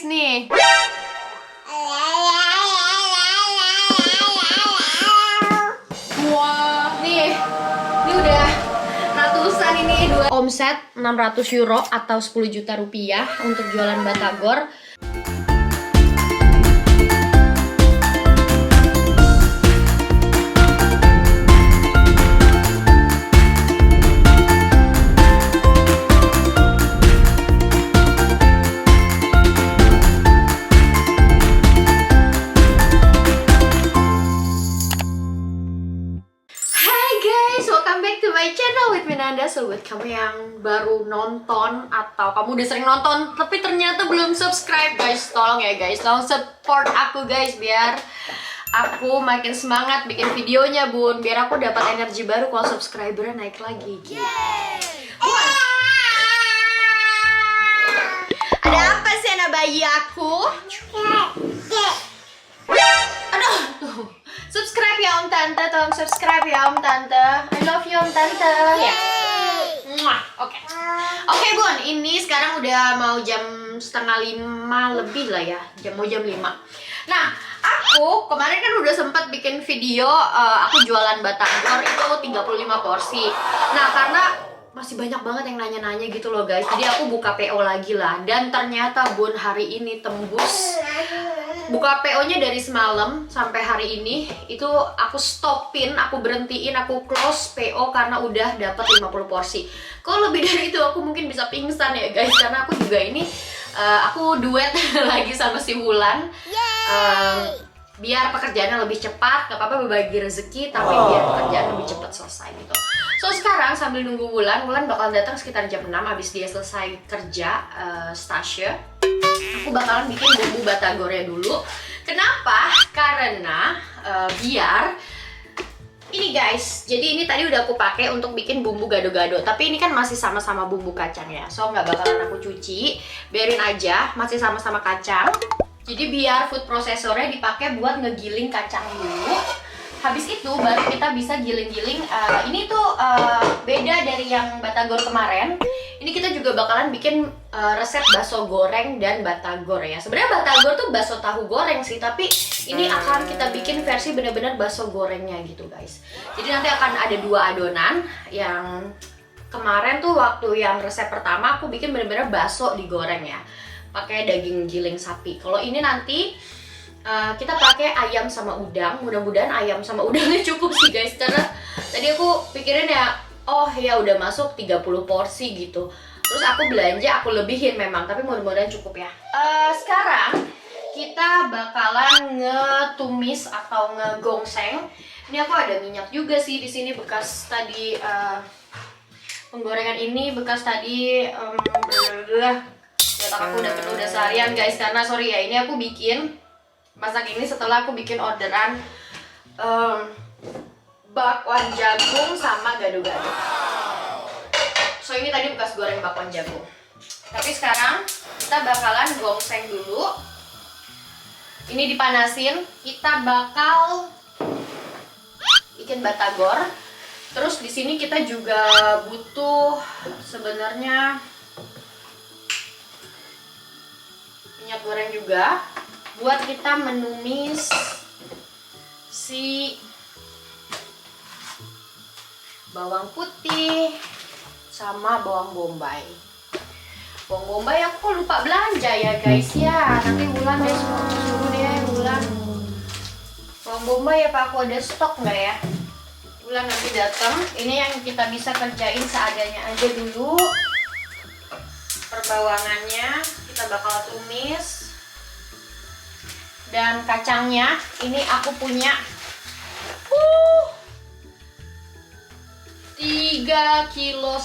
Nih. Wah, nih. Ini udah ratusan ini omset 600 euro atau 10 juta rupiah untuk jualan batagor. Welcome back to my channel with Minanda. So buat kamu yang baru nonton atau kamu udah sering nonton tapi ternyata belum subscribe, guys, tolong ya guys, tolong support aku guys biar aku makin semangat bikin videonya bun, biar aku dapat energi baru kalau subscribernya naik lagi gitu. Ada apa sih anak bayi aku? Aduh, tuh. Subscribe ya Om Tante, tolong subscribe ya Om Tante. I love you Om Tante. Ya. Oke. Oke Bun, ini sekarang udah mau jam 4:30 lebih lah ya. Mau jam 5. Nah, aku kemarin kan udah sempat bikin video aku jualan batagor itu 35 porsi. Nah, karena masih banyak banget yang nanya-nanya gitu loh guys. Jadi aku buka PO lagi lah. Dan ternyata Bun hari ini tembus. Buka PO-nya dari semalam sampai hari ini itu aku stopin, aku berhentiin, aku close PO karena udah dapat 50 porsi. Kalau lebih dari itu aku mungkin bisa pingsan ya guys, karena aku juga ini aku duet lagi sama si Wulan. Biar pekerjaannya lebih cepat, gak apa-apa berbagi rezeki, tapi biar pekerjaan lebih cepat selesai gitu. So sekarang sambil nunggu Wulan bakal datang sekitar jam 6 habis dia selesai kerja stasiun. Aku bakalan bikin bumbu batagornya dulu. Kenapa? Karena biar ini guys, jadi ini tadi udah aku pakai untuk bikin bumbu gado-gado. Tapi ini kan masih sama-sama bumbu kacang ya. So nggak bakalan aku cuci, biarin aja masih sama-sama kacang. Jadi biar food processornya dipakai buat ngegiling kacang dulu. Habis itu baru kita bisa giling-giling. Ini tuh beda dari yang batagor kemarin. Ini kita juga bakalan bikin resep bakso goreng dan batagor ya. Sebenarnya batagor tuh bakso tahu goreng sih, tapi ini akan kita bikin versi bener-bener bakso gorengnya gitu guys. Jadi nanti akan ada 2 adonan. Yang kemarin tuh waktu yang resep pertama aku bikin bener-bener bakso digoreng ya, pakai daging giling sapi. Kalau ini nanti kita pakai ayam sama udang. Mudah-mudahan ayam sama udangnya cukup sih guys, karena tadi aku pikirin ya, oh ya udah masuk 30 porsi gitu. Terus aku belanja, aku lebihin memang, tapi mudah-mudahan cukup ya. Sekarang kita bakalan ngetumis atau ngegongseng. Ini aku ada minyak juga sih di sini, bekas tadi penggorengan ini bekas tadi ya, aku udah penuh udah seharian guys, karena sorry ya, ini aku bikin masak ini setelah aku bikin orderan bakwan jagung sama gado-gado. So ini tadi bekas goreng bakwan jagung. Tapi sekarang kita bakalan gongseng dulu. Ini dipanasin, kita bakal bikin batagor. Terus di sini kita juga butuh sebenarnya minyak goreng juga buat kita menumis si bawang putih sama bawang bombay. Bawang bombay aku kok lupa belanja ya guys ya. Nanti Wulan deh suruh deh Wulan. Bawang bombay apa aku ada stok nggak ya? Wulan nanti datang. Ini yang kita bisa kerjain seadanya aja dulu. Perbawangannya kita bakal tumis. Dan kacangnya ini aku punya 3,5 kilo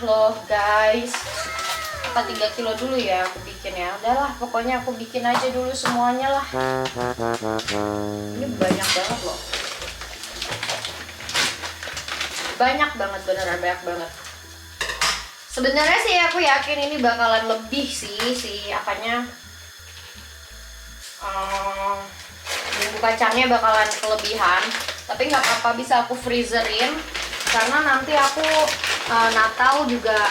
loh guys. Apa 3 kilo dulu ya aku bikin ya. Udahlah pokoknya aku bikin aja dulu semuanya lah. Ini banyak banget loh. Banyak banget, beneran banyak banget. Sebenarnya sih aku yakin ini bakalan lebih sih si apanya, bumbu kacangnya bakalan kelebihan. Tapi nggak apa-apa, bisa aku freezerin karena nanti aku Natal juga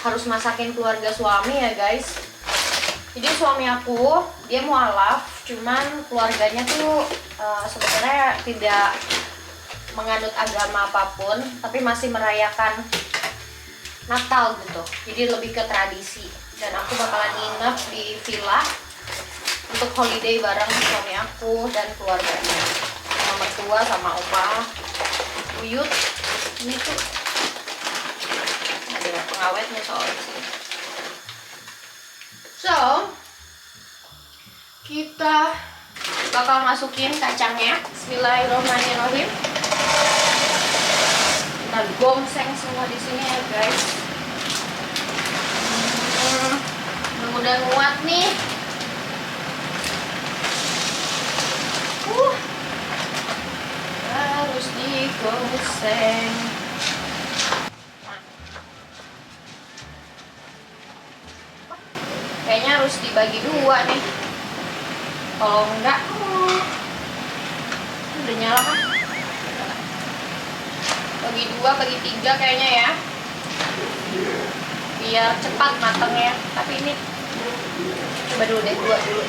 harus masakin keluarga suami ya guys. Jadi suami aku dia mualaf, cuman keluarganya tuh sebenarnya tidak menganut agama apapun, tapi masih merayakan Natal gitu. Jadi lebih ke tradisi. Dan aku bakalan nginep di villa untuk holiday bareng suami aku dan keluarganya, sama mertua, sama oma, buyut. Ini tuh ada pengawetnya soalnya sih. So, kita bakal masukin kacangnya. Bismillahirrahmanirrahim. Kita gongseng semua di sini ya guys. Mudah-mudahan muat nih. Harus digongseng. Kayaknya harus dibagi dua nih. Kalau enggak, udah nyala kan? Bagi dua, bagi tiga kayaknya ya. Biar cepat matangnya. Tapi ini coba dulu deh, dua dulu.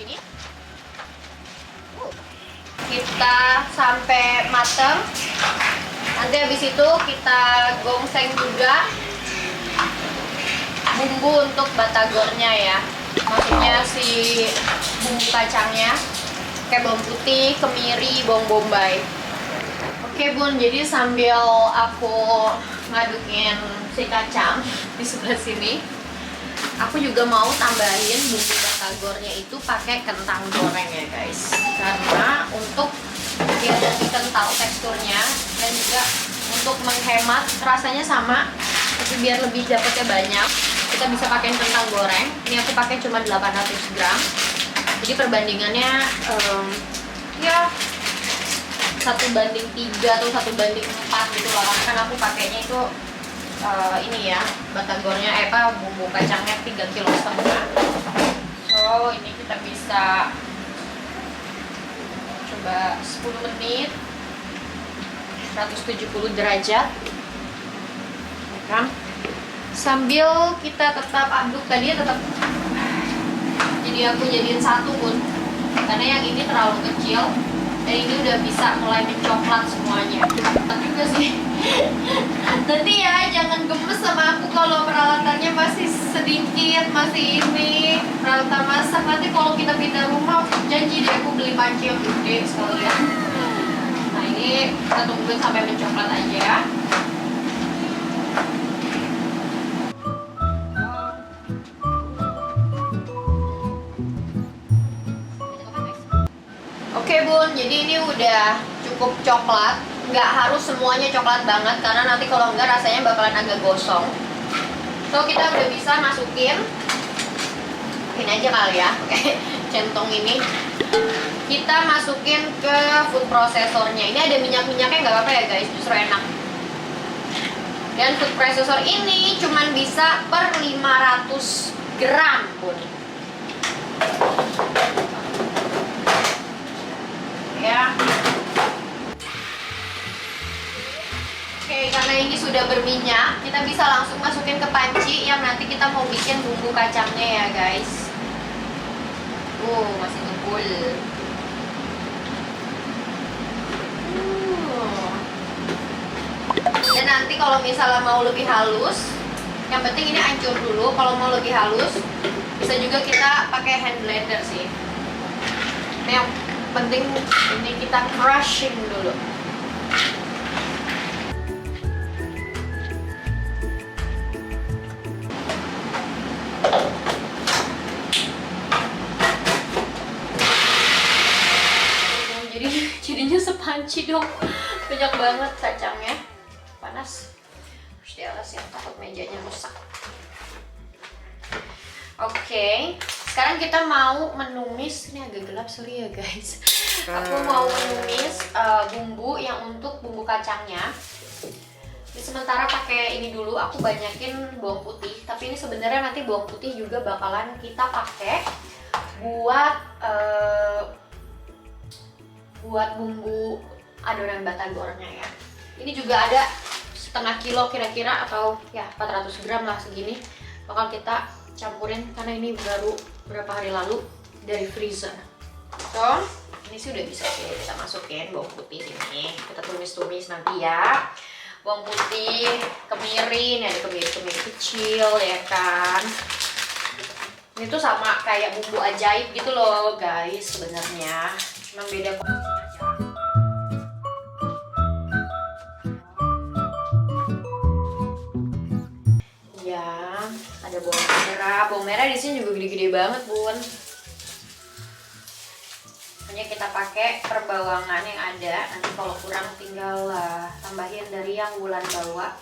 Ini kita sampai matang. Nanti habis itu kita gongseng juga bumbu untuk batagornya ya. Maksudnya si bumbu kacangnya kayak bawang putih, kemiri, bawang bombay. Oke bun, jadi sambil aku ngadukin si kacang di sebelah sini, aku juga mau tambahin bumbu batagornya itu pakai kentang goreng ya guys. Karena untuk biar lebih kental teksturnya dan juga untuk menghemat rasanya sama, tapi biar lebih dapetnya banyak, kita bisa pakai kentang goreng. Ini aku pakai cuma 800 gram. Jadi perbandingannya ya 1:3 atau 1:4 gitu lah. Karena kan aku pakainya itu ini ya, batagornya bumbu kacangnya 3,5 kg. So ini kita bisa coba 10 menit 170 derajat kan, sambil kita tetap aduk. Tadi tetap jadi aku jadiin satu pun karena yang ini terlalu kecil dan ini udah bisa mulai mencoklat semuanya. Juga sih nanti ya jangan gemes sama aku kalau peralatannya masih sedikit, masih ini peralatan masak. Nanti kalau kita pindah rumah janji deh aku beli panci yang gede sekalian. Nah ini kita tungguin sampai mencoklat aja ya. Oke bun, jadi ini udah cukup coklat. Nggak harus semuanya coklat banget karena nanti kalau enggak rasanya bakalan agak gosong. So kita udah bisa masukin ini aja kali ya, oke, centong ini kita masukin ke food processornya. Ini ada minyak-minyaknya, nggak apa-apa ya guys, justru enak. Dan food processor ini cuman bisa per 500 gram bun. Ya. Oke, karena ini sudah berminyak, kita bisa langsung masukin ke panci yang nanti kita mau bikin bumbu kacangnya ya guys. Masih ngebul. Dan nanti kalau misalnya mau lebih halus, yang penting ini hancur dulu. Kalau mau lebih halus, bisa juga kita pakai hand blender sih. Nah, yang penting ini kita crushing dulu. Jadinya sepanci dong, banyak banget kacangnya. Panas, harus dialasin takut mejanya rusak. Oke, sekarang kita mau menumis. Ini agak gelap, sorry ya guys. Aku mau menumis bumbu yang untuk bumbu kacangnya. Jadi sementara pakai ini dulu, aku banyakin bawang putih. Tapi ini sebenarnya nanti bawang putih juga bakalan kita pakai buat bumbu adonan batagornya ya. Ini juga ada setengah kilo kira-kira atau ya 400 gram lah segini. Bakal kita campurin karena ini baru berapa hari lalu dari freezer. So, ini sih udah bisa sih kita masukin bawang putih sini. Kita tumis-tumis nanti ya. Bawang putih, kemiri, ada kemiri kecil ya kan. Ini tuh sama kayak bumbu ajaib gitu loh guys sebenarnya. Cuma beda konsep aja. Ya, ada bawang merah. Bawang merah di sini juga gede-gede banget, Bun. Hanya kita pakai perbawangan yang ada. Nanti kalau kurang tinggal tambahin dari yang Wulan bawa.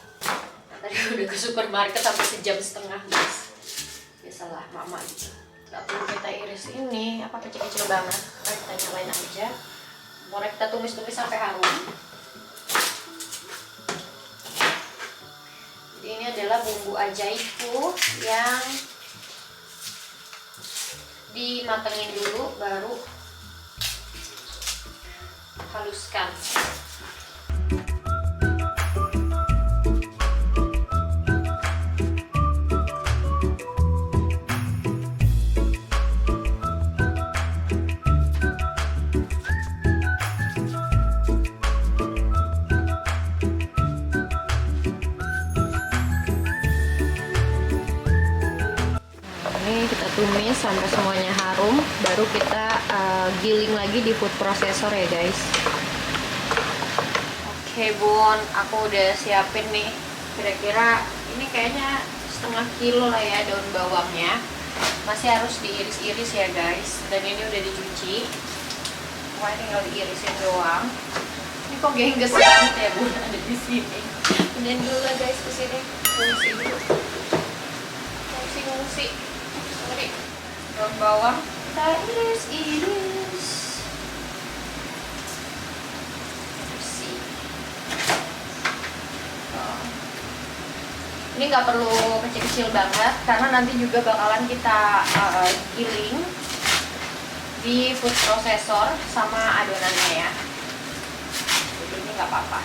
Nah, tadi udah ke supermarket sampai sejam setengah guys. Biasalah mama gitu. Gak perlu kita iris ini apa kecil-kecil banget. Kita nyalain aja. Boleh kita tumis-tumis sampai harum. Jadi ini adalah bumbu ajaibku yang dimatengin dulu baru haluskan. Ini kita tumis sampai semuanya harum, baru kita giling lagi di food processor ya guys. Oke Bun, aku udah siapin nih. Kira-kira ini kayaknya setengah kilo lah ya daun bawangnya. Masih harus diiris-iris ya guys. Dan ini udah dicuci. Pokoknya tinggal diirisin doang. Ini kok gengges banget ya Bun ada di sini. Pindahin dulu lah guys ke sini. Fungsi dulu. Fungsi. Daun bawang kita iris-iris. Bersih. Ini nggak perlu kecil-kecil banget karena nanti juga bakalan kita giling di food processor sama adonannya ya. Jadi ini nggak apa-apa.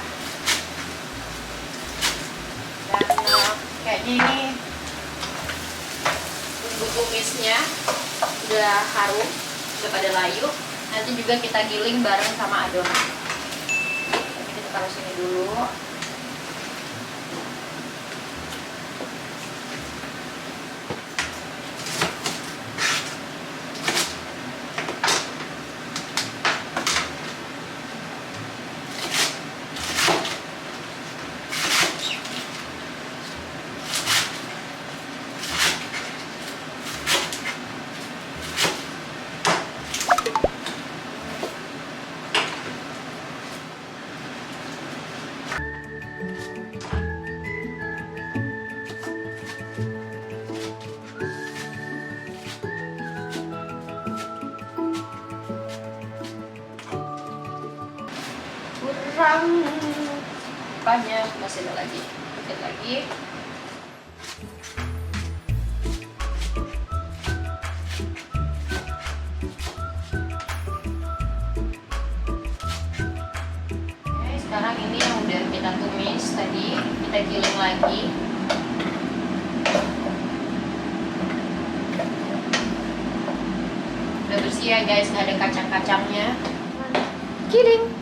Dan kayaknya ini bumbu tumisnya udah harum, udah pada layu. Nanti juga kita giling bareng sama adonan. Ini kita taruh sini dulu. Kurang banyak, masih ada lagi, dikit lagi. Oke, sekarang ini yang udah kita tumis tadi kita giling lagi. Udah bersih ya guys, nggak ada kacang-kacangnya. Giling.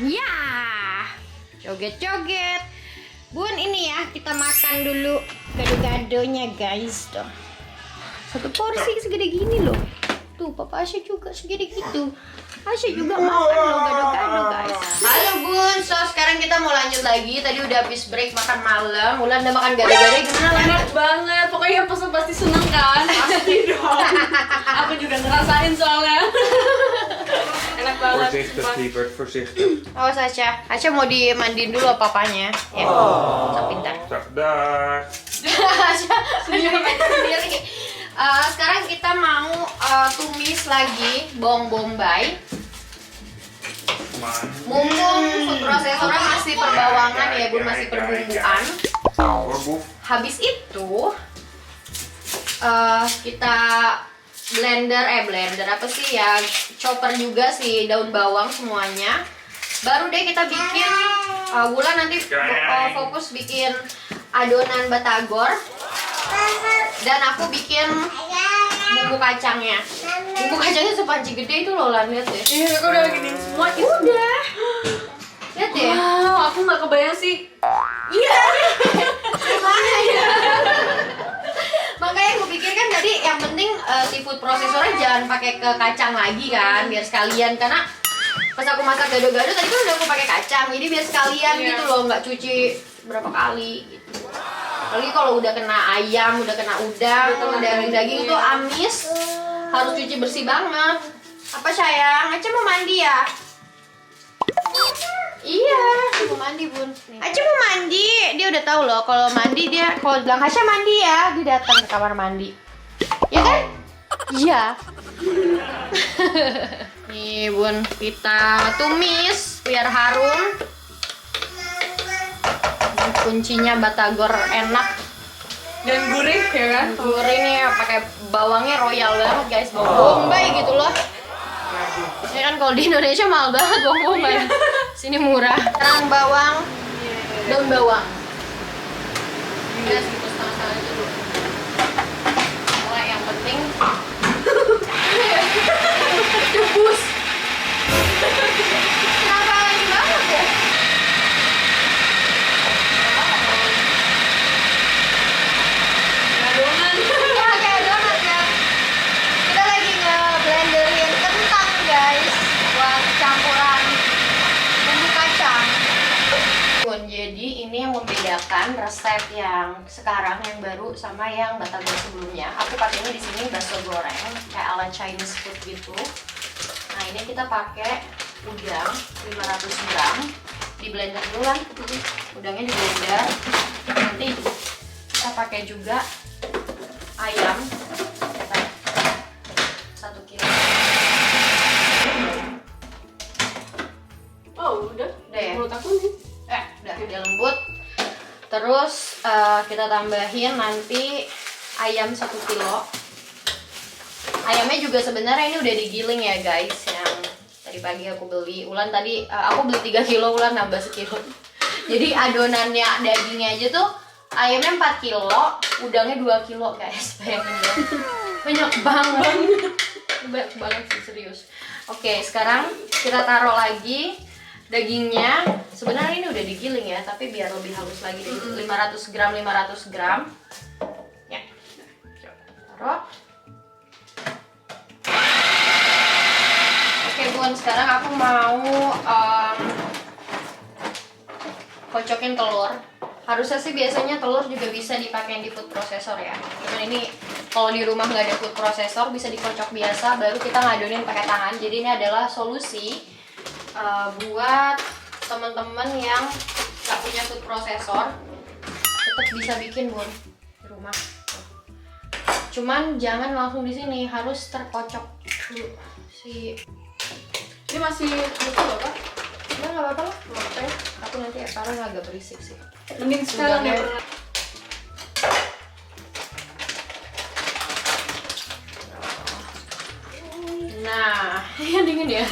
Ya, joget-joget. Bun, ini ya kita makan dulu gado-gadonya guys. Tuh, satu porsi segede gini loh. Tuh, Papa Asya juga segede gitu. Asya juga makan loh gado-gado guys. Halo Bun, so sekarang kita mau lanjut lagi. Tadi udah habis break makan malam. Wulan udah makan gado-gado gimana? Enak banget, pokoknya pesan pasti seneng kan? Pasti dong. Aku juga ngerasain soalnya. Enak banget. Voorzichtig, lieverd, voorzichtig. Awas Asya. Asya mau dimandiin dulu papanya. Ya, so pintar. Zo, dag. Asya sendiri. Sekarang kita mau tumis lagi bawang bombay. Mumpung food processornya masih perbawangan ya Bun, masih perbumbuan. Hoor, boef. Habis itu kita blender apa sih ya, chopper juga si daun bawang semuanya. Baru deh kita bikin Wulan nanti fokus bikin adonan batagor dan aku bikin bumbu kacangnya. Bumbu kacangnya sepanci gede itu loh, Lan, lihat deh. Iya, aku udah gini semua. Udah. Lihat deh. Wow, aku nggak kebayang sih. Iya. Makanya. Makanya aku pikir kan tadi yang penting seafood prosesornya jangan pakai ke kacang lagi kan, biar sekalian, karena pas aku masak gado-gado tadi kan udah aku pakai kacang, jadi biar sekalian gitu loh, nggak cuci berapa kali gitu. Apalagi kalau udah kena ayam, udah kena udang, daging itu amis, harus cuci bersih banget. Apa sayang? Aca mau mandi ya? Iya, mau mandi bun. Aca mau mandi, dia udah tahu loh kalau mandi dia kalau bilang Hasya mandi ya, dia datang ke kamar mandi. Ya kan? Iya. Nih bun, kita tumis biar harum. Ini kuncinya batagor enak Dan gurih ya kan? gurih nih, pakai bawangnya royal banget guys, bawang bombay gitu loh. Ini kan kalau di Indonesia mahal banget bawang bombay, sini murah. Sekarang bawang, daun bawang. Guys, gitu setengah-setengah itu dulu. Mulai yang penting debus. Kenapa lagi banget ya? Adonan. Ya kayak donat ya. Kita lagi nge-blenderin kentang guys, buat campuran bumbu kacang. Jadi ini yang membedakan resep yang sekarang yang baru sama yang batagor sebelumnya. Aku pakainya di sini bakso goreng kayak ala Chinese food gitu. Nah ini kita pakai udang 500 gram, di blender dulu kan, udangnya di blender. Nanti kita pakai juga ayam 1 kilo. Oh, udah. Udah ya? Menurut aku nih. Udah lembut. Terus kita tambahin nanti ayam 1 kilo. Ayamnya juga sebenarnya ini udah digiling ya guys, yang tadi pagi aku beli. Ulan tadi aku beli 3 kilo, Ulan nambah sekilo. Jadi adonannya, dagingnya aja tuh ayamnya 4 kilo, udangnya 2 kilo guys. Bayangin dong. Banyak banget. Banyak banget sih, serius. Oke, sekarang kita taruh lagi dagingnya. Sebenarnya ini udah digiling ya, tapi biar lebih halus lagi. 500 gram ya, taruh. Oke bun, sekarang aku mau kocokin telur. Harusnya sih biasanya telur juga bisa dipakai di food processor ya, cuman ini kalau di rumah nggak ada food processor bisa dikocok biasa, baru kita ngadonin pakai tangan. Jadi ini adalah solusi buat teman-teman yang nggak punya food processor, tetap bisa bikin bun di rumah. Cuman jangan langsung di sini, harus terkocok dulu si. Ini masih betul loh, Kak? Nggak apa-apa lah, oke. Aku nanti sekarang agak berisik sih. Mending sekarang ya. Nah, ya dingin ya.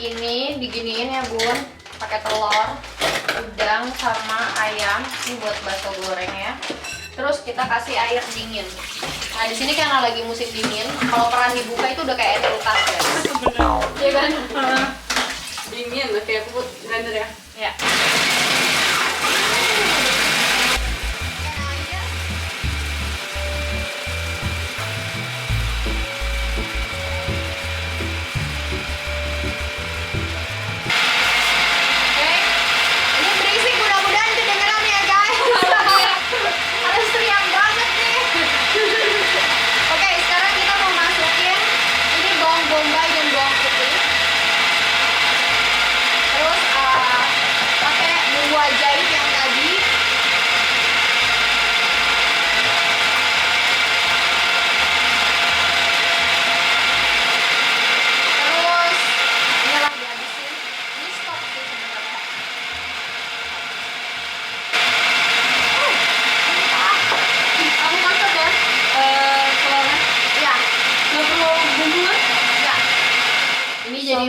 Ini diginiin ya bun, pakai telur, udang sama ayam. Ini buat bakso goreng ya. Terus kita kasih air dingin. Nah di sini karena lagi musim dingin, kalau keran dibuka itu udah kayak kulkas ya. Iya kan? Dingin, kayak food blender ya. Ya.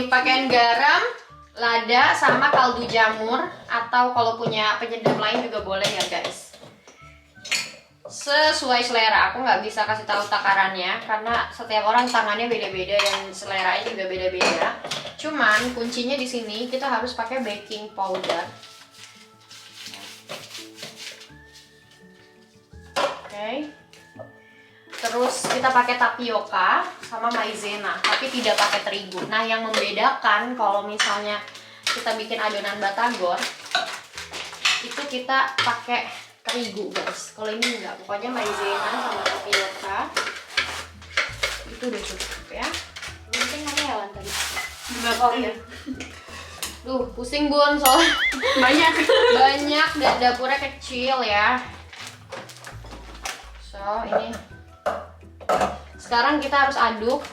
dipakein garam, lada, sama kaldu jamur, atau kalau punya penyedap lain juga boleh ya guys. Sesuai selera, aku nggak bisa kasih tahu takarannya karena setiap orang tangannya beda-beda dan seleranya juga beda-beda. Cuman kuncinya di sini kita harus pakai baking powder. Oke. Terus kita pakai tapioka sama maizena, tapi tidak pakai terigu. Nah, yang membedakan kalau misalnya kita bikin adonan batagor, itu kita pakai terigu, guys. Kalau ini enggak, pokoknya maizena sama tapioka. Itu udah cukup ya. Mungkin karyawan tadi. Berapa ya? Duh, pusing Bun, soalnya banyak. banyak dan dapurnya kecil ya. So, ini sekarang kita harus aduk.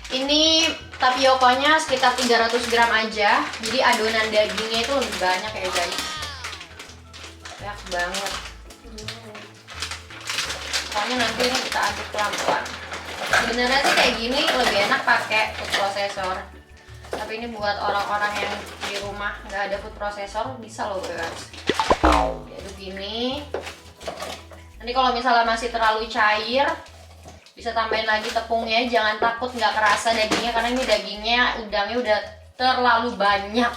Ini tapiokanya sekitar 300 gram aja. Jadi adonan dagingnya itu lebih banyak ya guys. Banyak banget. Soalnya nanti ini kita aduk pelan-pelan. Sebenarnya sih kayak gini lebih enak pakai food processor. Tapi ini buat orang-orang yang di rumah nggak ada food processor bisa loh guys. Diaduk gini. Nanti kalau misalnya masih terlalu cair, bisa tambahin lagi tepungnya. Jangan takut nggak kerasa dagingnya, karena ini dagingnya, udangnya udah terlalu banyak.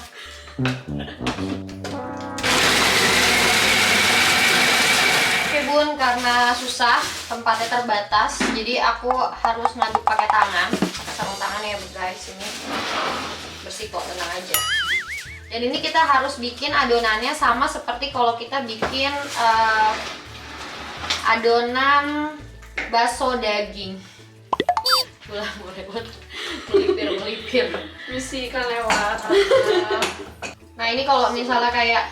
Oke Bun, karena susah, tempatnya terbatas, jadi aku harus ngaduk pakai tangan, pakai sarung tangan ya guys. Ini bersih kok, tenang aja. Dan ini kita harus bikin adonannya sama seperti kalau kita bikin adonan bakso daging. Boleh melipir. Misi kan lewat. Nah ini kalau misalnya kayak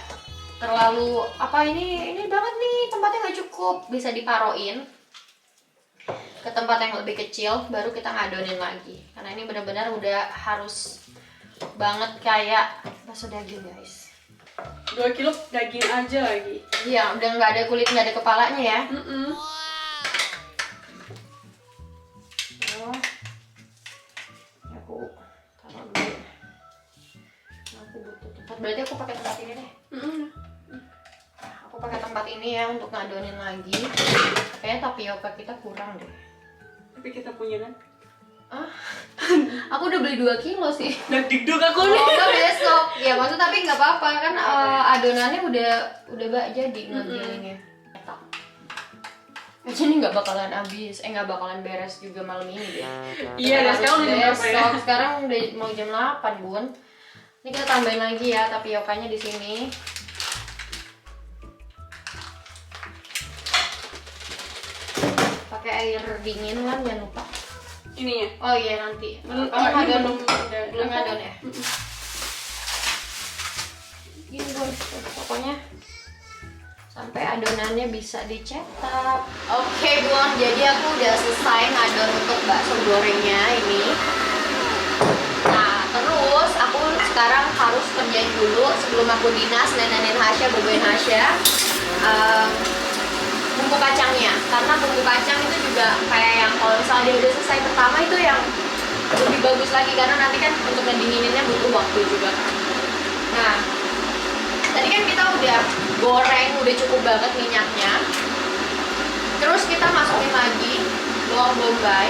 terlalu ini banget nih, tempatnya nggak cukup, bisa diparoin ke tempat yang lebih kecil, baru kita ngadonin lagi. Karena ini benar-benar udah harus banget kayak bakso daging guys. 2 kilo daging aja lagi. Iya, udah nggak ada kulit, nggak ada kepalanya ya. Oh, aku taruh dulu. Aku butuh tempat. Berarti aku pakai tempat ini deh. Aku pakai tempat ini ya untuk ngadonin lagi. Kayaknya tapioka kita kurang deh. Tapi kita punya kan? Aku udah beli 2 kilo sih. Deg-deg aku Oh, nih. enggak besok. Ya maksud tapi nggak apa-apa kan, adonannya udah jadi ngegilinnya. Kayaknya ini nggak bakalan habis, nggak bakalan beres juga malam ini deh. Iya, dan sekarang udah jam berapa ya? besok. Sekarang udah mau jam 8 Bun. Ini kita tambahin lagi ya tapiokanya di sini. Pakai air dingin kan, jangan lupa. Ini ya. Oh iya nanti. Ini Belum belum ngadon ya. Gini Bun, pokoknya sampai adonannya bisa dicetak. Oke Bun, jadi aku udah selesai ngadon untuk bakso gorengnya ini. Nah terus aku sekarang harus kerjain dulu sebelum aku dinas nenenin Hasya, boboin Hasya, bumbu kacangnya. Karena bumbu kacang itu juga kayak yang kalau misalnya dia udah selesai pertama itu yang lebih bagus lagi, karena nanti kan untuk ngedingininnya butuh waktu juga. Nah tadi kan kita udah goreng, udah cukup banget minyaknya. Terus kita masukin lagi bawang bombay.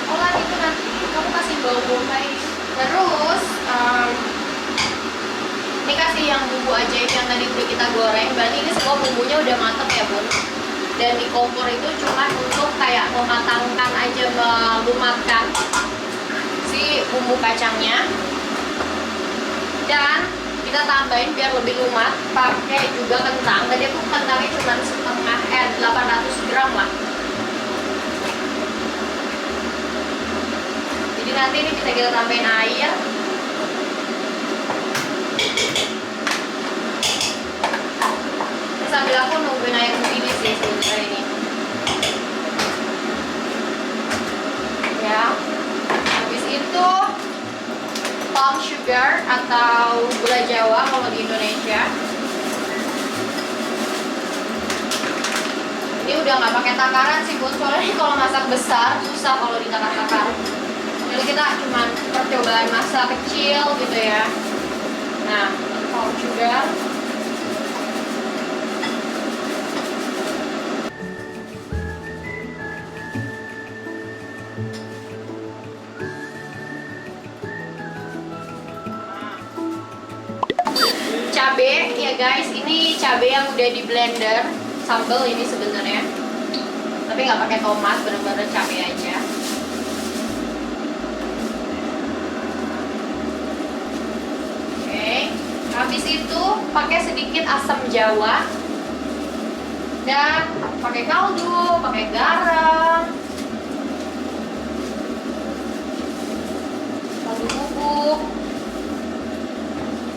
Oh lagi itu nanti kamu kasih bawang bombay. Terus ini kasih yang bumbu ajaib yang tadi udah kita goreng. Berarti ini semua bumbunya udah mateng ya Bun. Dan di kompor itu cuma untuk kayak mematangkan aja, melumatkan si bumbu kacangnya. Dan kita tambahin biar lebih lumat pakai juga kentang. Tadi aku kentangnya cuma setengah 800 gram lah. Jadi nanti ini bisa kita tambahin air. Sambil aku nungguin air mendidih sih sebenarnya ini. Ya. Habis itu palm sugar atau gula Jawa kalau di Indonesia. Ini udah nggak pakai takaran sih Bun, soalnya kalau masak besar susah kalau ditakar-takar. Jadi kita cuma percobaan masak kecil gitu ya. Nah, brown sugar. Cabe ya guys, ini cabe yang udah di blender, sambal ini sebenarnya, tapi nggak pakai tomat, bener-bener cabe aja. Oke, habis itu pakai sedikit asam jawa dan pakai kaldu, pakai garam, kaldu bubuk.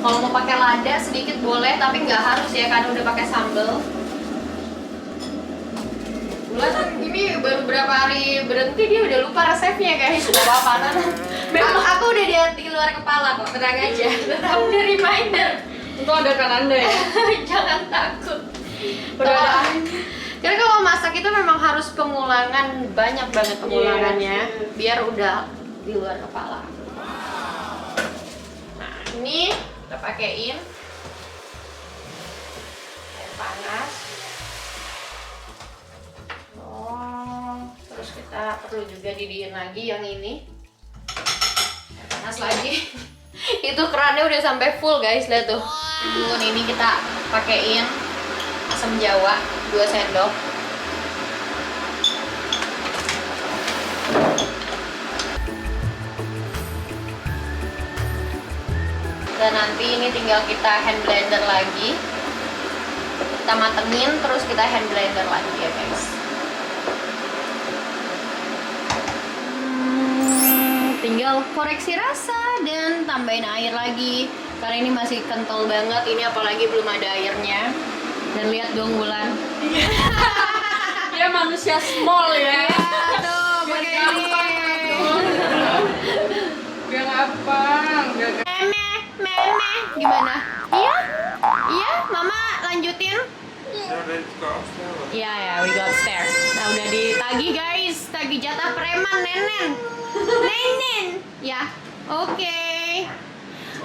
Kalau mau pakai lada sedikit boleh, tapi nggak harus ya karena udah pakai sambal. Bulan ini baru berapa hari berhenti dia udah lupa resepnya guys. Gak apa-apa, aku udah di luar kepala kok, tenang aja. Tetap udah reminder. Itu ada kan Anda ya? Jangan takut. Beneran. Karena kalau masak itu memang harus pengulangan, banyak banget pengulangannya, biar udah di luar kepala. Nah ini kita pakein air panas. Terus kita perlu juga didiin lagi yang ini air panas lagi. Itu kerannya udah sampai full guys, lihat tuh. Bun ini kita pakein asam jawa 2 sendok. Dan nanti ini tinggal kita hand blender lagi, kita matengin terus kita hand blender lagi ya guys. Tinggal koreksi rasa dan tambahin air lagi karena ini masih kental banget, ini apalagi belum ada airnya. Dan lihat dong Bulan, Dia manusia small ya. tuh pakai ini. Gak gampang. Meme, gimana? Iya? Iya, Mama lanjutin? Ja, weet ik al afstellen. Iya ya, we go upstairs. Nah udah ditagi guys, tagi jatah preman nenen. Ya, oke.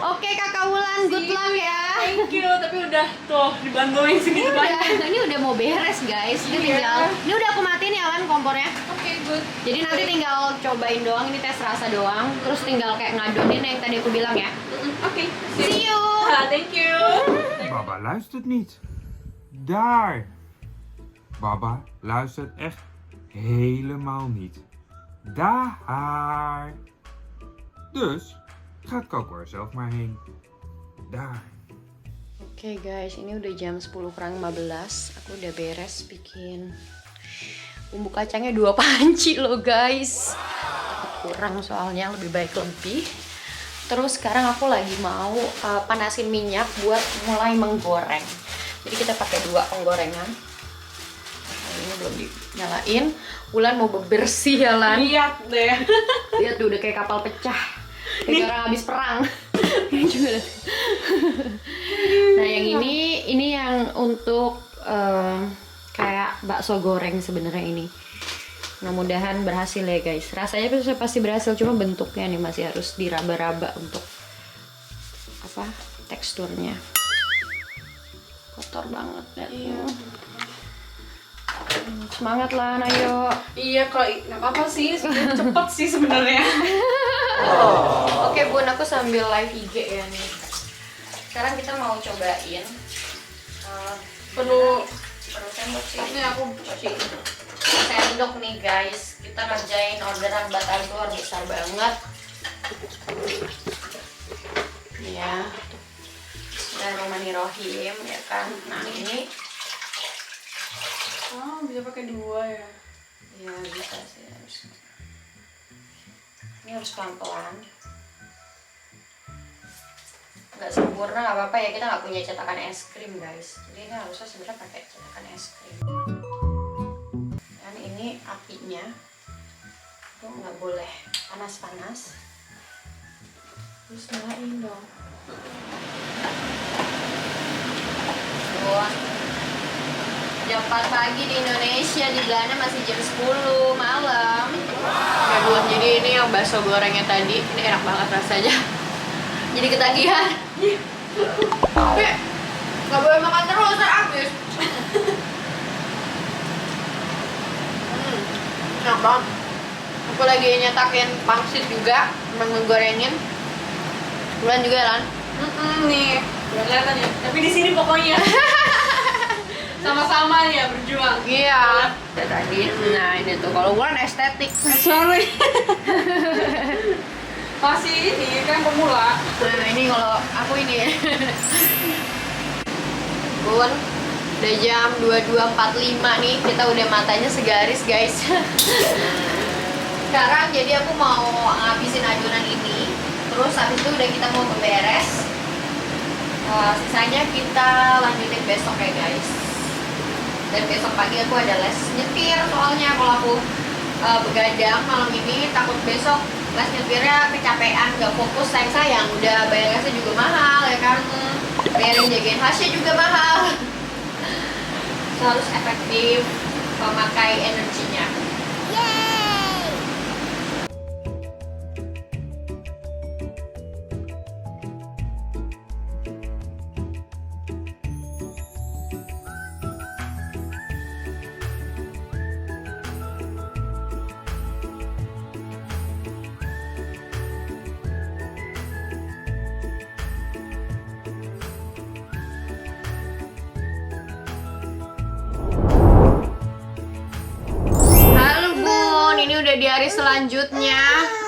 Oke Kakak Wulan, good luck ya. Thank you, tapi udah tuh dibantuin segitu banyak. Ini udah mau beres guys. Ini tinggal, ini udah aku matiin ya Lan kompornya. Oke, good. Jadi nanti tinggal cobain doang, ini tes rasa doang. Terus tinggal kayak ngadonin yang tadi aku bilang ya. Oke. See you. Thank you. Baba luistert niet. Daar. Baba luistert echt helemaal niet. Daar. Dus gaat Coco er zelf maar heen. Daar. Oke guys, ini udah jam 10:15. Aku udah beres bikin bumbu kacangnya 2 panci loh guys. Kurang soalnya, lebih baik lebih. Terus sekarang aku lagi mau panasin minyak buat mulai menggoreng. Jadi kita pakai 2 penggorengan. Ini belum dinyalain. Wulan mau bebersih ya Lan. Lihat deh. Lihat tuh udah kayak kapal pecah. Kayak orang habis perang. Ini juga. Nah, yang ini yang untuk kayak bakso goreng sebenarnya ini. Mudah-mudahan berhasil ya guys. Rasanya pasti berhasil, cuma bentuknya nih masih harus diraba-raba untuk apa? Teksturnya. Kotor banget ya. Iya. Semangat lah, ayo. Iya, kalau nggak apa-apa sih, cepet sih sebenarnya. Oke Bun, aku sambil live IG ya nih. Sekarang kita mau cobain. Perlu Sendok sih. ini aku cuci. Sendok nih guys. Kita ngerjain orderan batagor besar banget. Ya. Bismillahirrahmanirrahim ya kan. Nah ini. Oh, bisa pakai 2 ya. Ya bisa sih harus. Ini harus pelan-pelan. Nggak sempurna nggak apa-apa ya, kita nggak punya cetakan es krim guys. Jadi ini harusnya sebenarnya pakai cetakan es krim. Dan ini apinya itu nggak boleh panas-panas. Terus nyalain dong. Jam 4 pagi di Indonesia, di Belanda masih jam 10 malam. Oke Bun, jadi ini yang bakso gorengnya tadi. Ini enak banget rasanya. Jadi ketagihan. Tapi nggak boleh makan terus, ntar habis. Enak banget. Aku lagi nyetakin pangsit juga, menggorengin. Bulan juga Lan. Nih, udah kelihatan ya. Tapi di sini pokoknya sama-sama nih ya berjuang. Iya. Tadi, nah ini tuh kalau Bulan estetik. Sorry. Masih ini kan pemula. Nah ini kalau aku ini. Bun, udah jam 22.45 nih, kita udah matanya segaris guys. Sekarang jadi aku mau ngabisin adonan ini. Terus habis itu udah kita mau beberes. Sisanya kita lanjutin besok ya guys. Dan besok pagi aku ada les nyetir, soalnya kalau aku begadang malam ini takut besok les nyetirnya kecapean, gak fokus, sayang udah bayar lesnya juga mahal ya kan, bayarin jagain Hasya juga mahal. So, harus efektif memakai energinya. Udah di hari selanjutnya,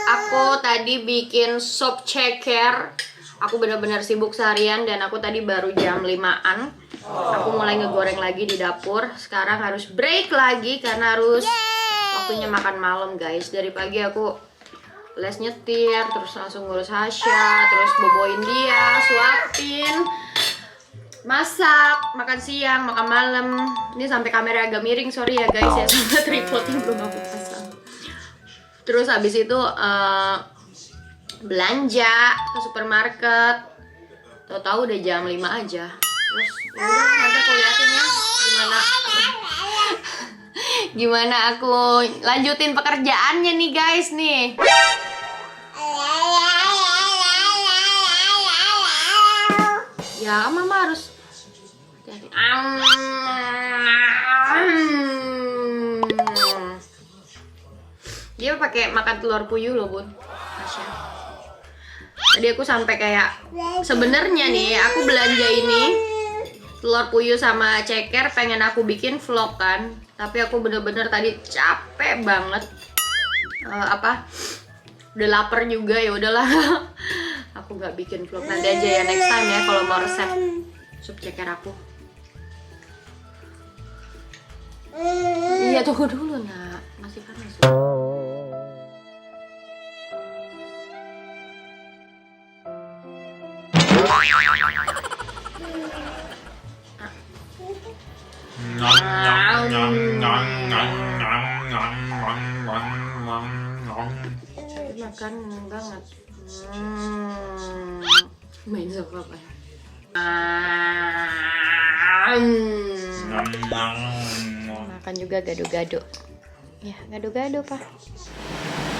aku tadi bikin sop ceker. Aku benar-benar sibuk seharian dan aku tadi baru jam 5-an. Aku mulai ngegoreng lagi di dapur. Sekarang harus break lagi karena harus waktunya makan malam guys. Dari pagi aku les nyetir, terus langsung ngurus Hasya, terus boboin dia, suapin, masak, makan siang, makan malam. Ini sampai kamera agak miring, sorry ya guys ya, sama tripodnya belum aku pasang. Terus habis itu belanja ke supermarket. Tahu-tahu udah jam 5 aja. Terus ya udah nanti aku liatin ya gimana aku lanjutin pekerjaannya nih guys nih. Ya mama harus hati-hati. Dia pakai makan telur puyuh loh Bun, Hasya. Tadi aku sampai kayak sebenarnya nih aku belanja ini telur puyuh sama ceker pengen aku bikin vlog kan, tapi aku bener-bener tadi capek banget. Udah lapar juga, ya udahlah. Aku nggak bikin vlog, nanti aja ya next time ya kalau mau resep sup ceker aku. Iya tunggu dulu nak, masih panas. Makan banget. Main sama apa ya? Makan juga gado-gado. Ya, gado-gado Pak.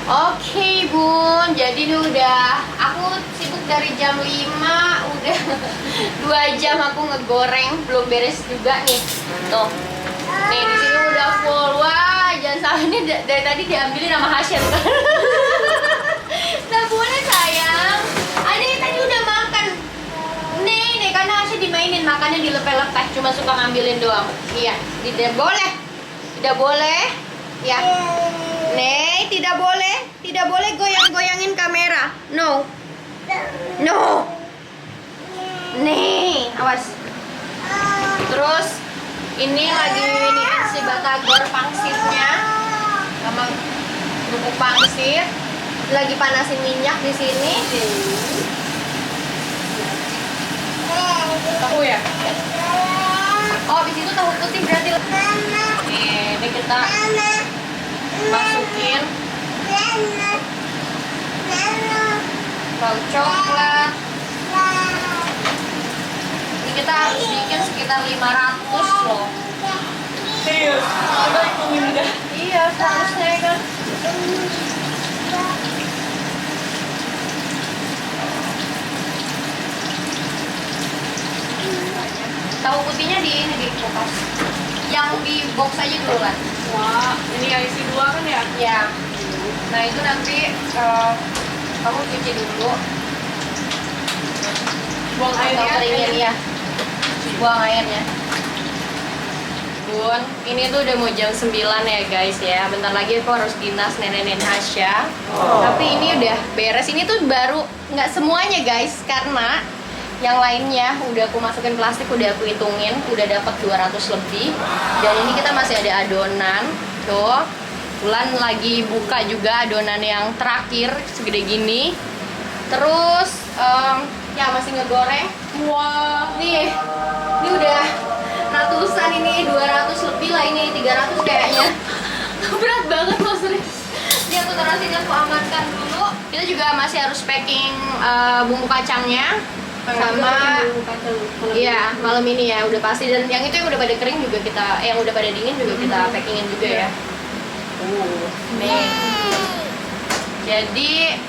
Oke Bun, jadi ini udah aku sibuk dari jam 5, udah 2 jam aku ngegoreng, belum beres juga nih. Tuh. Nih di sini udah full. Wah, jangan salah, ini dari tadi diambilin sama Hasya tuh kan. Nggak boleh sayang. Ada tadi udah makan. Nih, karena Hasya dimainin, makannya dilepeh-lepeh, cuma suka ngambilin doang. Iya, tidak boleh. Tidak boleh. Ya. Nih, tidak boleh goyang-goyangin kamera. No. Nih, awas. Terus ini lagi iniin si batagor pangsitnya sama bubuk pangsit. Lagi panasin minyak di sini. Tahu ya? Oh, habis itu tahu putih berarti. Nih, ini kita masukin bau coklat. Ini kita harus bikin sekitar 500 loh. Udah ngomongin udah. Iya, seharusnya kan. Tahu putihnya di kulkas. Yang di box aja dulu kan. Wah, ini yang isi 2 kan ya? Ya. Nah itu nanti kamu cuci dulu. Buang Atau airnya. keringin ya. Buang airnya. Bun, ini tuh udah mau jam 9 ya guys ya. Bentar lagi aku harus dinas nenek-nenek Hasya. Tapi ini udah beres. Ini tuh baru nggak semuanya guys, karena yang lainnya udah aku masukin plastik, udah aku hitungin, udah dapat 200 lebih. Dan ini kita masih ada adonan. Tuh, Bulan lagi buka juga adonan yang terakhir segede gini. Terus ya masih ngegoreng. Wah. Nih, ini udah ratusan, ini 200 lebih lah, ini 300 kayaknya. Berat banget loh, serius. Ini aku taruh sini, aku amankan dulu. Kita juga masih harus packing bumbu kacangnya sama iya malam ini ya udah pasti, dan yang itu yang udah pada kering juga kita, yang udah pada dingin juga kita packingin juga ya. Nih. Jadi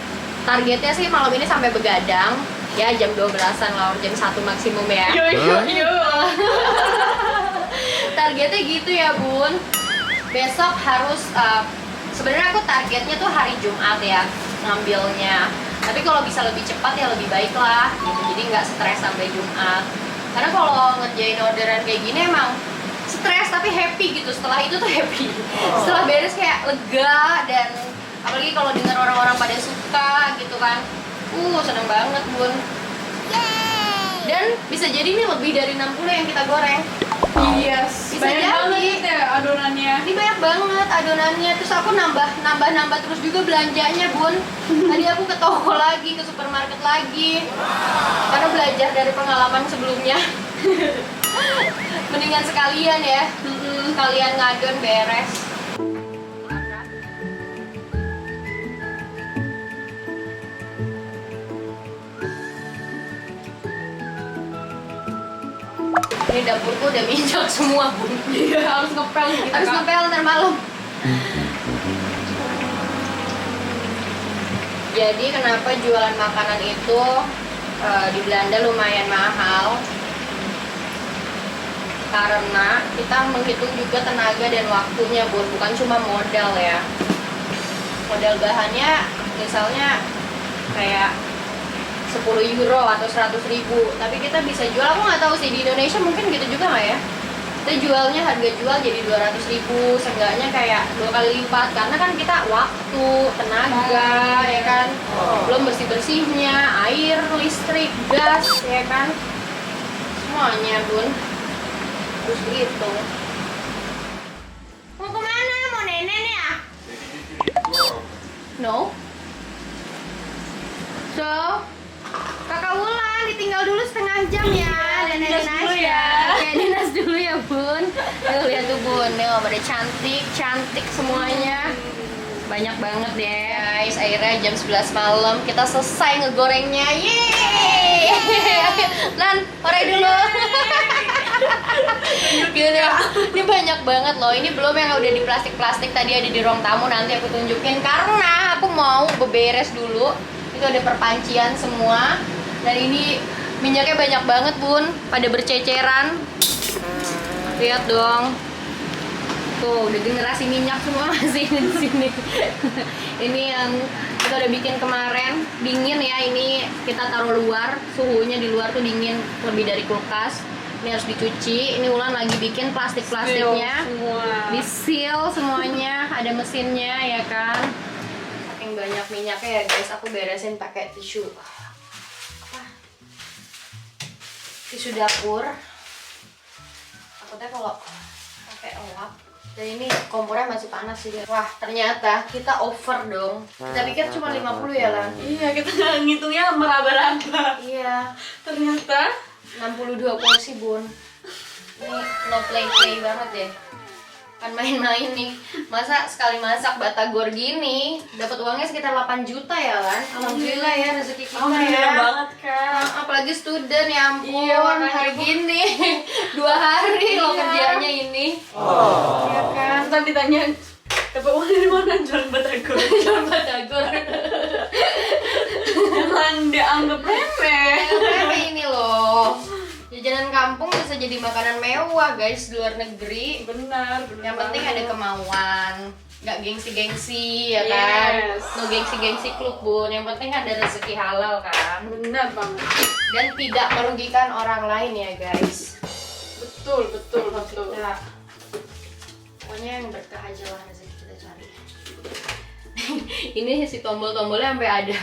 targetnya sih malam ini sampai begadang ya, jam 12-an lah, jam 1 maksimum ya. Yo. Targetnya gitu ya Bun. Besok harus sebenarnya aku targetnya tuh hari Jumat ya ngambilnya. Tapi kalau bisa lebih cepat ya lebih baik lah gitu. Jadi nggak stres sampai Jumat. Karena kalau ngerjain orderan kayak gini emang stres tapi happy gitu. Setelah itu tuh happy. Setelah beres kayak lega, dan apalagi kalau dengar orang-orang pada suka gitu kan. Seneng banget Bun. Dan bisa jadi ini lebih dari 60 yang kita goreng. Yes. Bisa Banyak jadi. banget ya adonannya. Ini banyak banget adonannya. Terus aku nambah terus juga belanjanya Bun. Tadi aku ke toko lagi, ke supermarket lagi. Karena belajar dari pengalaman sebelumnya. Mendingan sekalian ya. Sekalian ngadon beres. Ini dapurku udah minyak semua Bun. Iya, harus ngepel gitu. Harus ngepel ntar malam. Jadi kenapa jualan makanan itu di Belanda lumayan mahal? Karena kita menghitung juga tenaga dan waktunya Bun, bukan cuma modal ya. Modal bahannya misalnya kayak 10 euro atau 100 ribu, tapi kita bisa jual, aku nggak tahu sih di Indonesia mungkin gitu juga nggak ya. Kita jualnya harga jual jadi 200 ribu, seenggaknya kayak 2 kali lipat, karena kan kita waktu, tenaga, ya kan, belum bersih-bersihnya, air, listrik, gas, ya kan, semuanya Bun, terus begitu. Mau kemana? Mau nenek ya? No. So, Kakak Wulan ditinggal dulu setengah jam ya, nenek dinas dulu ya. Oke, dinas dulu ya Bun. Tuh lihat tuh Bun, nih pada cantik semuanya. Banyak banget deh guys. Akhirnya jam 11 malam kita selesai ngegorengnya. Yeay. Lan, ore dulu. Gini, ini banyak banget loh. Ini belum yang udah di plastik tadi ada di ruang tamu, nanti aku tunjukin karena aku mau beberes dulu. Itu ada perpancian semua, dan ini minyaknya banyak banget Bun, pada berceceran. Lihat dong, tuh udah generasi minyak semua masih di sini. Ini yang kita udah bikin kemarin, dingin ya. Ini kita taruh luar, suhunya di luar tuh dingin lebih dari kulkas. Ini harus dicuci. Ini Ulan lagi bikin plastiknya, di seal semuanya, ada mesinnya ya kan. Banyak minyaknya ya guys, aku beresin pakai tisu dapur. Takutnya kalau pakai elap. Dan ini kompornya masih panas sih. Wah, ternyata kita over dong. Kita pikir cuma 50 ya Lan. Iya, kita ngitungnya meraba-raba. Iya, Ternyata 62 porsi Bun. Ini no play banget ya. Kan main-main nih. Masa sekali masak batagor gini dapat uangnya sekitar 8 juta ya Lan. Alhamdulillah ya, rezeki kita alhamdulillah ya. banget kan. Apalagi student ya ampun. Iya, makanya hari gini 2 hari loh kerjanya ini. Ya kan. ditanya dapat uang dari mana, jualan batagor. Jualan batagor. Jangan dianggap remeh. Tapi ini loh, jajanan kampung bisa jadi makanan mewah guys di luar negeri. Benar. Yang penting ada kemauan, nggak gengsi-gengsi ya kan. Yes. No gengsi-gengsi klub bun. Yang penting ada rezeki halal kan. Benar banget. Dan tidak merugikan orang lain ya guys. Betul. Nah, pokoknya yang berkah aja lah rezeki kita cari. Ini si tombol-tombolnya sampai ada.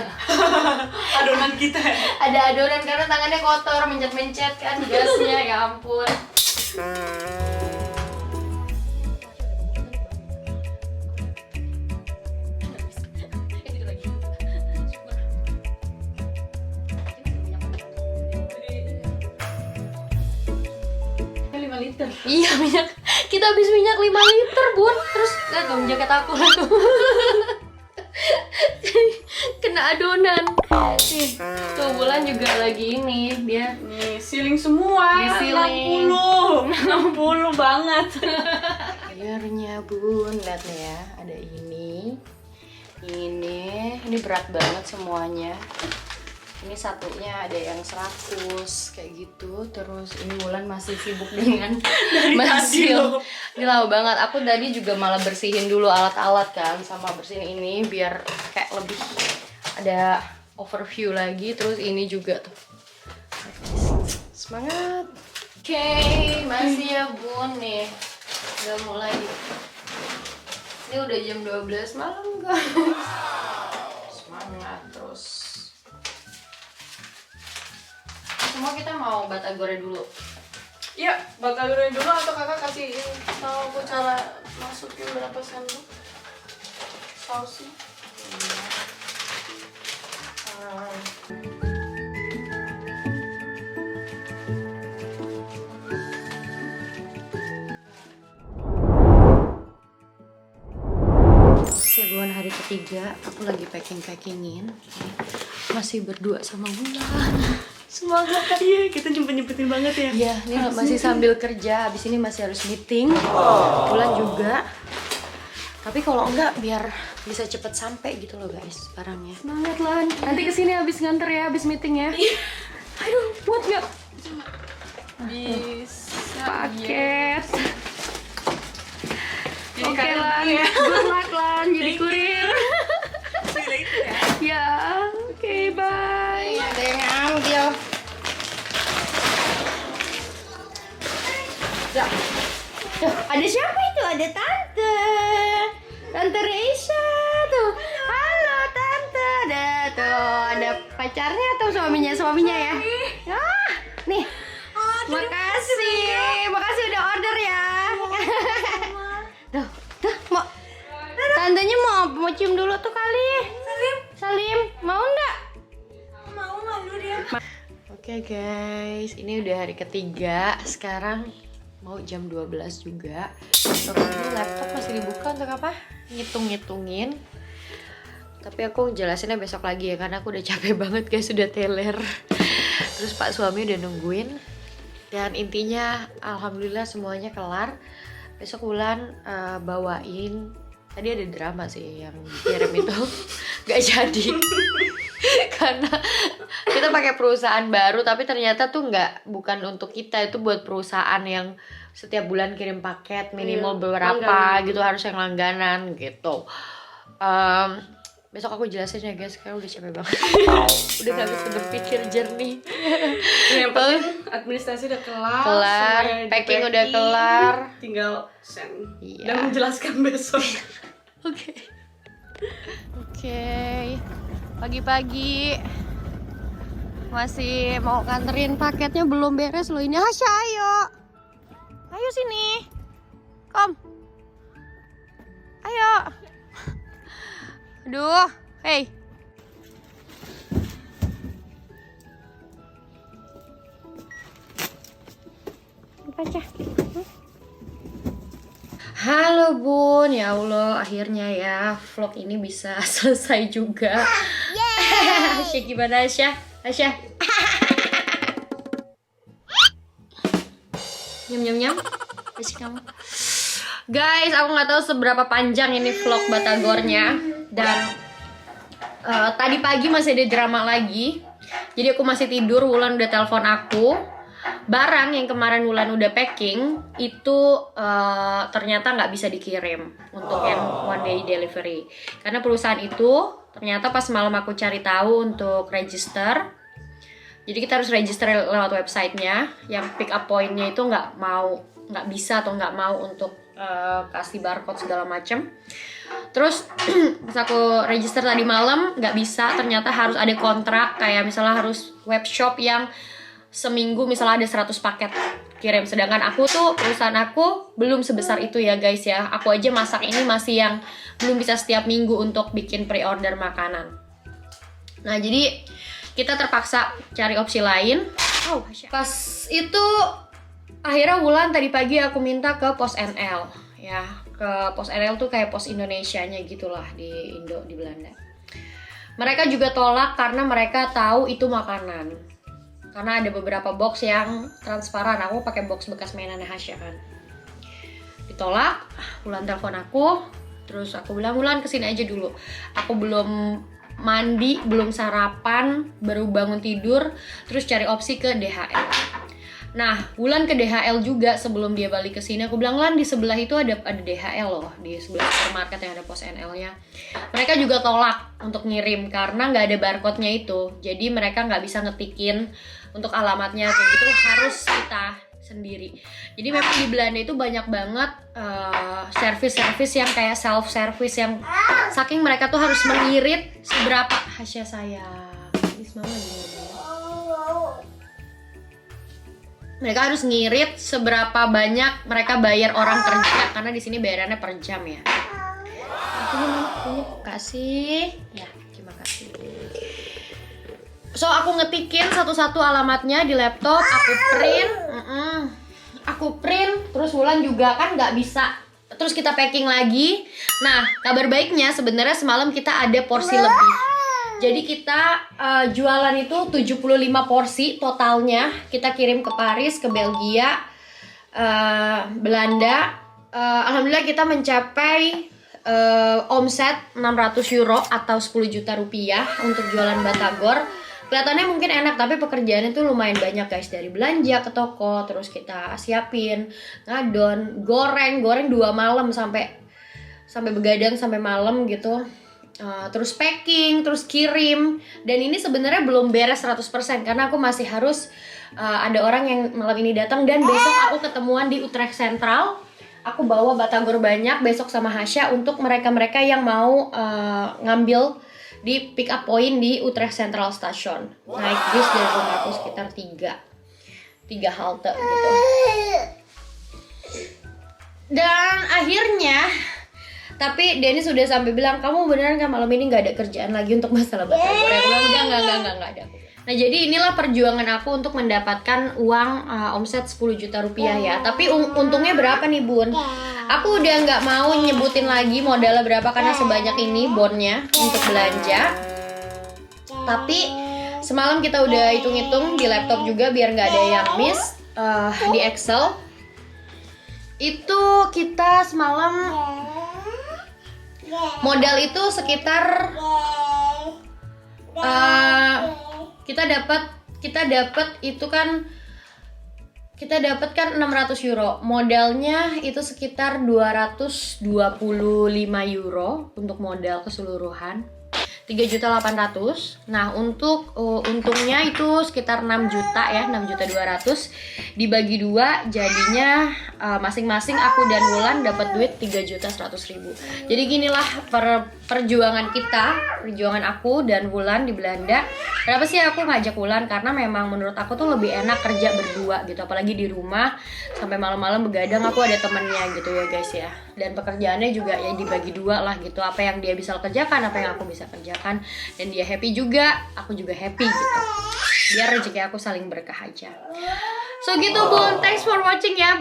Adonan kita. Ada adonan karena tangannya kotor, mencet-mencet kan gasnya, ya ampun. Ini 5 liter. Iya, minyak. Kita habis minyak 5 liter, Bun. Terus lihat dong jaket aku tuh. Kena adonan. Nih, tuh Bulan juga lagi ini, dia Nih, siling semua. Di siling. 60 banget. airnya Bun, lihat nih ya, ada ini berat banget semuanya. Ini satunya ada yang 100 kayak gitu. Terus ini Wulan masih sibuk dengan mensil. Ini lama banget. Aku tadi juga malah bersihin dulu alat-alat kan, sama bersihin ini biar kayak lebih ada overview lagi. Terus ini juga tuh. Semangat. Oke, masih ya Bun nih. Udah mulai. Ini udah jam 12 malam guys. Semangat terus. Semua kita mau batagornya dulu. Iya, batagornya dulu atau kakak kasih tahu aku cara masukin berapa sendok sausnya? Oke Bun, hari ketiga aku lagi packingin. Masih berdua sama Bulan. Semangat. Iya, kita nyempetin banget ya. Iya, ini masih sambil kerja. Habis ini masih harus meeting. Bulan juga. Tapi kalau enggak biar bisa cepet sampai gitu loh guys barangnya. Semangat Lan. Nanti kesini habis nganter ya, habis meeting ya. Aduh, buat nggak? Bisa. Paket. Jadi Oke Lan, good luck Lan jadi kurir. Ya, oke bye. Ada yang ambil. Ya. Tuh, ada siapa itu? Ada Tante Reisha tuh. Halo Tante. Ada pacarnya atau suaminya ya? Ah, nih. Makasih udah order ya. Tuh, mau tantenya mau cium dulu tuh kali. Salim, mau nggak? Mau malu dia. Oke guys, ini udah hari ketiga. Sekarang mau jam 12 juga. Laptop masih dibuka untuk apa? Ngitung-ngitungin. Tapi aku jelasinnya besok lagi ya, karena aku udah capek banget guys, udah teler. Terus Pak suami udah nungguin. Dan intinya alhamdulillah semuanya kelar. Besok Wulan bawain, tadi ada drama sih yang kirim itu gak jadi. Karena kita pakai perusahaan baru, tapi ternyata tuh bukan untuk kita, itu buat perusahaan yang setiap bulan kirim paket minimal beberapa langganan. Gitu, harus yang langganan gitu. Besok aku jelasin ya guys, karena udah capek banget. Udah gak bisa berpikir jernih. Yang penting administrasi udah kelar, packing udah kelar, tinggal send. Iya. Dan menjelaskan besok. Oke. Pagi-pagi masih mau nganterin paketnya, belum beres loh ini. Hasya, ayo sini, kom, ayo. Aduh, hey. Baca. Halo Bun, ya Allah akhirnya ya vlog ini bisa selesai juga. Asya gimana Asya? Nyam. Asya kamu. Guys, aku nggak tahu seberapa panjang ini vlog Batagornya. Dan tadi pagi masih ada drama lagi. Jadi aku masih tidur, Wulan udah telepon aku. Barang yang kemarin Wulan udah packing itu ternyata nggak bisa dikirim untuk yang one day delivery. Karena perusahaan itu ternyata pas malam aku cari tahu untuk register. Jadi kita harus register lewat websitenya. Yang pick up point-nya itu nggak bisa atau nggak mau untuk kasih barcode segala macem. Terus pas aku register tadi malam nggak bisa, ternyata harus ada kontrak kayak misalnya harus webshop yang seminggu misalnya ada 100 paket kirim. Sedangkan aku tuh, perusahaan aku belum sebesar itu ya guys ya. Aku aja masak ini masih yang belum bisa setiap minggu untuk bikin pre-order makanan. Nah jadi kita terpaksa cari opsi lain. Pas itu akhirnya Wulan tadi pagi aku minta ke Pos NL ya. Ke Pos NL tuh kayak Pos Indonesianya gitulah di Indo, di Belanda. Mereka juga tolak karena mereka tahu itu makanan. Karena ada beberapa box yang transparan. Aku pakai box bekas mainannya Hasya kan. Ditolak, Wulan telepon aku. Terus aku bilang, Wulan kesini aja dulu. Aku belum mandi, belum sarapan, baru bangun tidur. Terus cari opsi ke DHL. Nah, Wulan ke DHL juga sebelum dia balik ke sini. Aku bilang, Lan di sebelah itu ada DHL loh, di sebelah supermarket yang ada Pos NL-nya. Mereka juga tolak untuk ngirim karena nggak ada barcode-nya itu. Jadi mereka nggak bisa ngetikin untuk alamatnya kayak gitu, harus kita sendiri. Jadi memang di Belanda itu banyak banget service yang kayak self service yang saking mereka tuh harus mengirit seberapa Hasya sayang. Please mama gini. Mereka harus ngirit seberapa banyak mereka bayar orang kerja karena di sini bayarannya per jam ya. Ini kasih. Ya, terima kasih. So aku ngetikin satu-satu alamatnya di laptop, aku print, terus Wulan juga kan nggak bisa. Terus kita packing lagi. Nah, kabar baiknya sebenarnya semalam kita ada porsi lebih. Jadi kita jualan itu 75 porsi totalnya. Kita kirim ke Paris, ke Belgia, Belanda. Alhamdulillah kita mencapai omset 600 euro atau 10 juta rupiah untuk jualan Batagor. Kelihatannya mungkin enak, tapi pekerjaannya tuh lumayan banyak guys. Dari belanja ke toko, terus kita siapin, ngadon, goreng 2 malam sampai begadang sampai malam gitu. Terus packing, terus kirim. Dan ini sebenarnya belum beres 100% karena aku masih harus ada orang yang malam ini datang. Dan besok aku ketemuan di Utrecht Central. Aku bawa Batagor banyak besok sama Hasya untuk mereka-mereka yang mau ngambil di pick up point di Utrecht Central Station. Naik bis dari rumah aku sekitar 3 halte gitu. Dan akhirnya, tapi Dennis sudah sampai bilang, kamu beneran kan malam ini nggak ada kerjaan lagi untuk masalah Batagor? Aku bilang enggak ada. Nah jadi inilah perjuangan aku untuk mendapatkan uang omset 10 juta rupiah ya. Tapi untungnya berapa nih Bun? Aku udah nggak mau nyebutin lagi modalnya berapa karena sebanyak ini bondnya untuk belanja. Tapi semalam kita udah hitung-hitung di laptop juga biar nggak ada yang miss di Excel. Itu kita semalam modal itu sekitar kita dapat itu kan 600 euro. Modalnya itu sekitar 225 euro untuk modal keseluruhan. 3.800.000. Nah, untuk untungnya itu sekitar 6 juta ya, 6.200.000 dibagi 2 jadinya masing-masing aku dan Wulan dapat duit 3.100.000. Jadi ginilah perjuangan kita, perjuangan aku dan Wulan di Belanda. Kenapa sih aku ngajak Wulan? Karena memang menurut aku tuh lebih enak kerja berdua gitu, apalagi di rumah sampai malam-malam begadang. Aku ada temennya gitu ya guys ya. Dan pekerjaannya juga ya dibagi 2 lah gitu. Apa yang dia bisa kerjakan, apa yang aku bisa kerjakan, dan dia happy juga, aku juga happy gitu. Biar rezeki aku saling berkah aja. So gitu Bun, thanks for watching ya.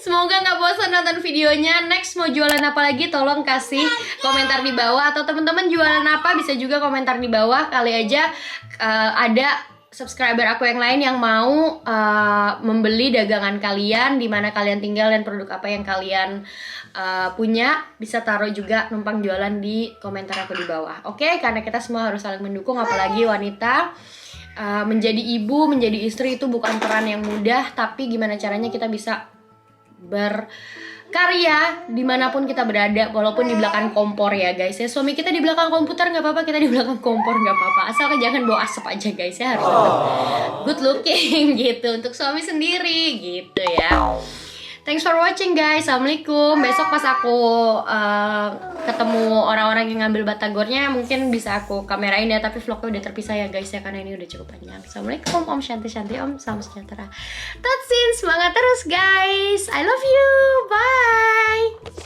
Semoga nggak bosan nonton videonya. Next mau jualan apa lagi tolong kasih komentar di bawah. Atau teman-teman jualan apa bisa juga komentar di bawah. Kali aja ada subscriber aku yang lain yang mau membeli dagangan kalian, di mana kalian tinggal dan produk apa yang kalian punya, bisa taruh juga numpang jualan di komentar aku di bawah. Oke, karena kita semua harus saling mendukung, apalagi wanita. Menjadi ibu, menjadi istri itu bukan peran yang mudah, tapi gimana caranya kita bisa berkarya dimanapun kita berada, walaupun di belakang kompor ya guys ya. Suami kita di belakang komputer nggak apa-apa, kita di belakang kompor nggak apa-apa, asalkan jangan bawa asap aja guys ya. Harus tetap good looking gitu untuk suami sendiri gitu ya. Thanks for watching guys. Assalamualaikum. Besok pas aku ketemu orang-orang yang ngambil batagornya, mungkin bisa aku kamerain ya, tapi vlognya udah terpisah ya guys ya, karena ini udah cukup panjang. Assalamualaikum, Om Shanti, Om salam sejahtera. Tatsin, semangat terus guys. I love you. Bye.